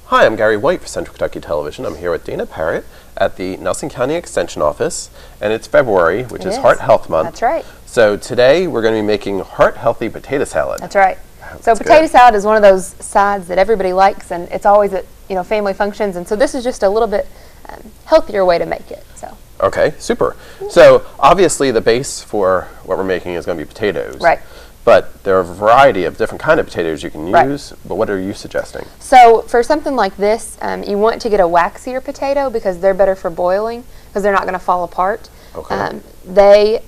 Hi, I'm Gary White for Central Kentucky Television. I'm here with Dana Parrott at the Nelson County Extension Office, and it's February, which is Heart Health Month. That's right. So today we're going to be making heart-healthy potato salad. That's right. That's so potato good. salad is one of those sides that everybody likes, and it's always at family functions, and so this is just a little bit healthier way to make it. So. Okay, super. So obviously the base for what we're making is going to be potatoes. Right. But there are a variety of different kind of potatoes you can use. Right. But what are you suggesting? So for something like this, you want to get a waxier potato because they're better for boiling because they're not going to fall apart. Okay. They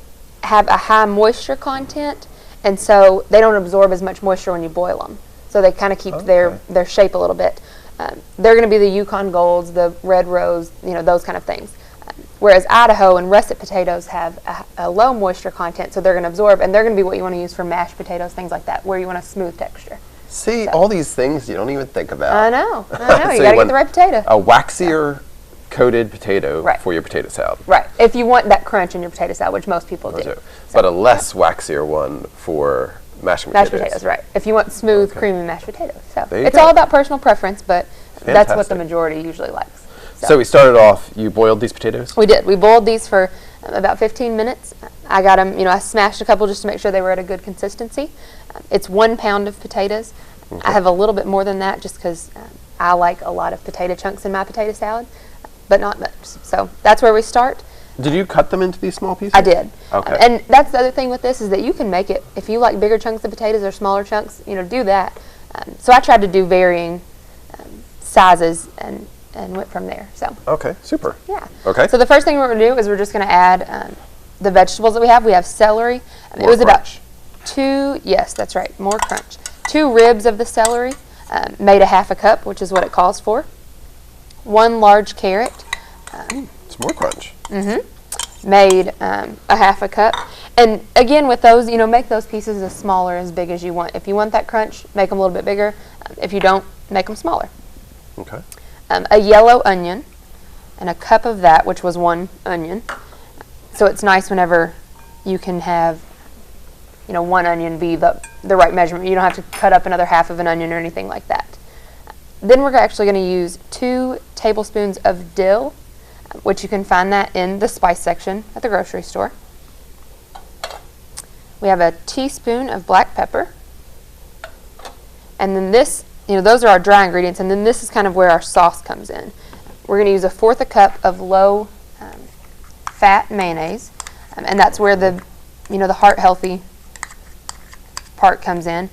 have a high moisture content, and so they don't absorb as much moisture when you boil them. So they kind of keep their shape a little bit. They're going to be the Yukon Golds, the Red Rose, those kind of things. Whereas Idaho and russet potatoes have a low moisture content, so they're going to absorb, and they're going to be what you want to use for mashed potatoes, things like that, where you want a smooth texture. See, all these things you don't even think about. I know. So you got to get the right potato. A waxier coated potato for your potato salad. Right, if you want that crunch in your potato salad, which most people do. But a less waxier one for mashed potatoes. Mashed potatoes, right. If you want smooth, creamy mashed potatoes. So it's go. all about personal preference, but that's what the majority usually likes. So we started off, you boiled these potatoes? We did. We boiled these for about 15 minutes. I got them, I smashed a couple just to make sure they were at a good consistency. It's 1 pound of potatoes. Okay. I have a little bit more than that just because I like a lot of potato chunks in my potato salad, but not much. So that's where we start. Did you cut them into these small pieces? I did. Okay. And that's the other thing with this is that you can make it, if you like bigger chunks of potatoes or smaller chunks, do that. So I tried to do varying sizes and went from there. So. Okay, super. Yeah. Okay. So the first thing we're going to do is we're just going to add the vegetables that we have. We have celery. More it was crunch. About 2, yes, that's right, more crunch. 2 ribs of the celery, made a 1/2 cup, which is what it calls for. 1 large carrot. It's more crunch. Made a 1/2 cup. And again, with those, make those pieces as small or as big as you want. If you want that crunch, make them a little bit bigger. If you don't, make them smaller. Okay. A yellow onion, and a cup of that, which was 1 onion. So it's nice whenever you can have, 1 onion be the right measurement. You don't have to cut up another 1/2 of an onion or anything like that. Then we're actually going to use 2 tablespoons of dill, which you can find that in the spice section at the grocery store. We have a teaspoon of black pepper. And then this, those are our dry ingredients, and then this is kind of where our sauce comes in. We're going to use 1/4 cup of low fat mayonnaise, and that's where the heart healthy part comes in.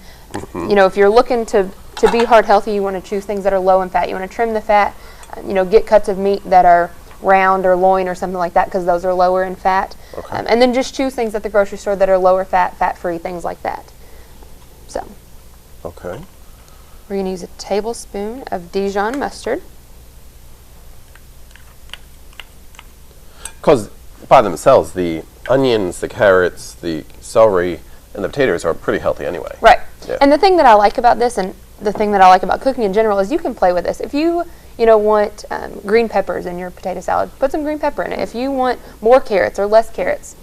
If you're looking to be heart healthy, you want to choose things that are low in fat. You want to trim the fat, get cuts of meat that are round or loin or something like that because those are lower in fat. Okay. And then just choose things at the grocery store that are lower fat, fat-free, things like that. So. Okay. We're going to use a tablespoon of Dijon mustard. Because by themselves, the onions, the carrots, the celery, and the potatoes are pretty healthy anyway. Right. Yeah. And the thing that I like about this, and the thing that I like about cooking in general, is you can play with this. If you, want green peppers in your potato salad, put some green pepper in it. If you want more carrots or less carrots,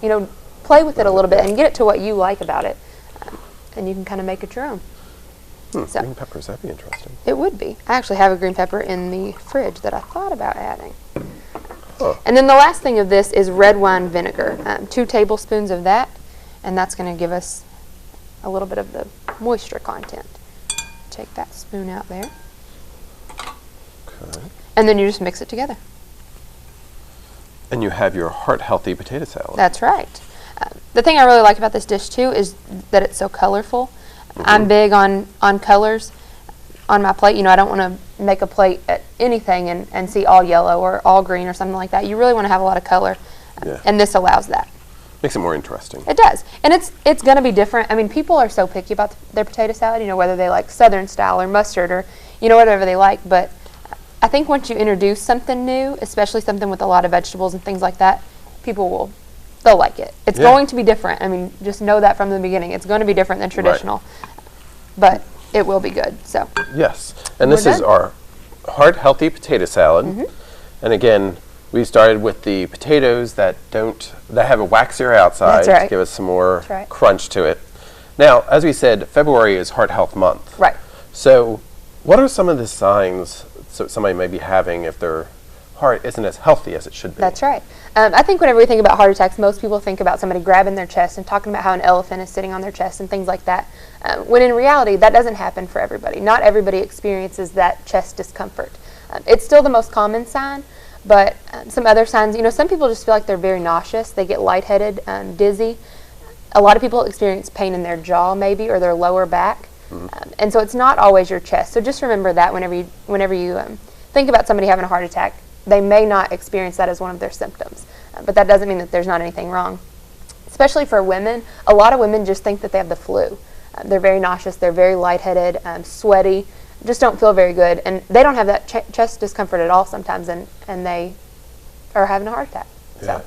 play with it a little bit and get it to what you like about it. And you can kind of make it your own. So, green peppers, that'd be interesting. It would be. I actually have a green pepper in the fridge that I thought about adding. Huh. And then the last thing of this is red wine vinegar. 2 tablespoons of that, and that's going to give us a little bit of the moisture content. Take that spoon out there. Okay. And then you just mix it together. And you have your heart-healthy potato salad. That's right. The thing I really like about this dish, too, is that it's so colorful. I'm big on colors on my plate. I don't want to make a plate at anything and see all yellow or all green or something like that. You really want to have a lot of color, and this allows that. Makes it more interesting. It does. And it's going to be different. I mean, people are so picky about their potato salad, whether they like Southern style or mustard or, whatever they like. But I think once you introduce something new, especially something with a lot of vegetables and things like that, they'll like it. It's going to be different. I mean, just know that from the beginning. It's going to be different than traditional, but it will be good. So yes, and this is our heart-healthy potato salad. And again, we started with the potatoes that have a waxier outside to give us some more crunch to it. Now, as we said, February is Heart Health Month. Right. So, what are some of the signs somebody may be having if their heart isn't as healthy as it should be. That's right. I think whenever we think about heart attacks, most people think about somebody grabbing their chest and talking about how an elephant is sitting on their chest and things like that. When in reality, that doesn't happen for everybody. Not everybody experiences that chest discomfort. It's still the most common sign, but some other signs, some people just feel like they're very nauseous. They get lightheaded, dizzy. A lot of people experience pain in their jaw maybe or their lower back. And so it's not always your chest. So just remember that whenever you think about somebody having a heart attack, they may not experience that as one of their symptoms. But that doesn't mean that there's not anything wrong. Especially for women, a lot of women just think that they have the flu. They're very nauseous, they're very lightheaded, sweaty, just don't feel very good. And they don't have that chest discomfort at all sometimes, and they are having a heart attack. Yeah.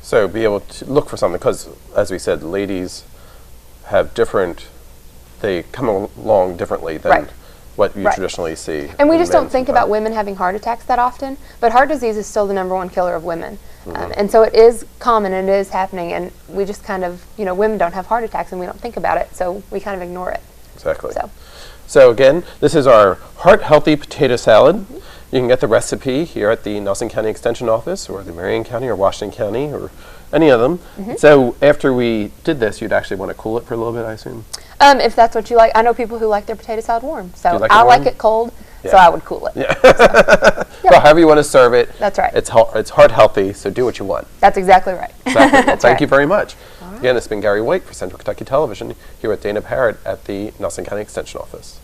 So be able to look for something, because as we said, ladies have they come along differently than what you traditionally see. And we just don't think about women having heart attacks that often, but heart disease is still the #1 killer of women. And so it is common and it is happening, and we just kind of, women don't have heart attacks and we don't think about it, so we kind of ignore it. Exactly. So again, this is our Heart Healthy Potato Salad. You can get the recipe here at the Nelson County Extension Office or the Marion County or Washington County or any of them. So after we did this, you'd actually want to cool it for a little bit, I assume? If that's what you like. I know people who like their potato salad warm, so I like it cold, so I would cool it. Well, however you want to serve it. That's right. It's heart healthy, so do what you want. That's exactly right. Exactly. Well, thank you very much. Again, it's been Gary White for Central Kentucky Television here with Dana Parrott at the Nelson County Extension Office.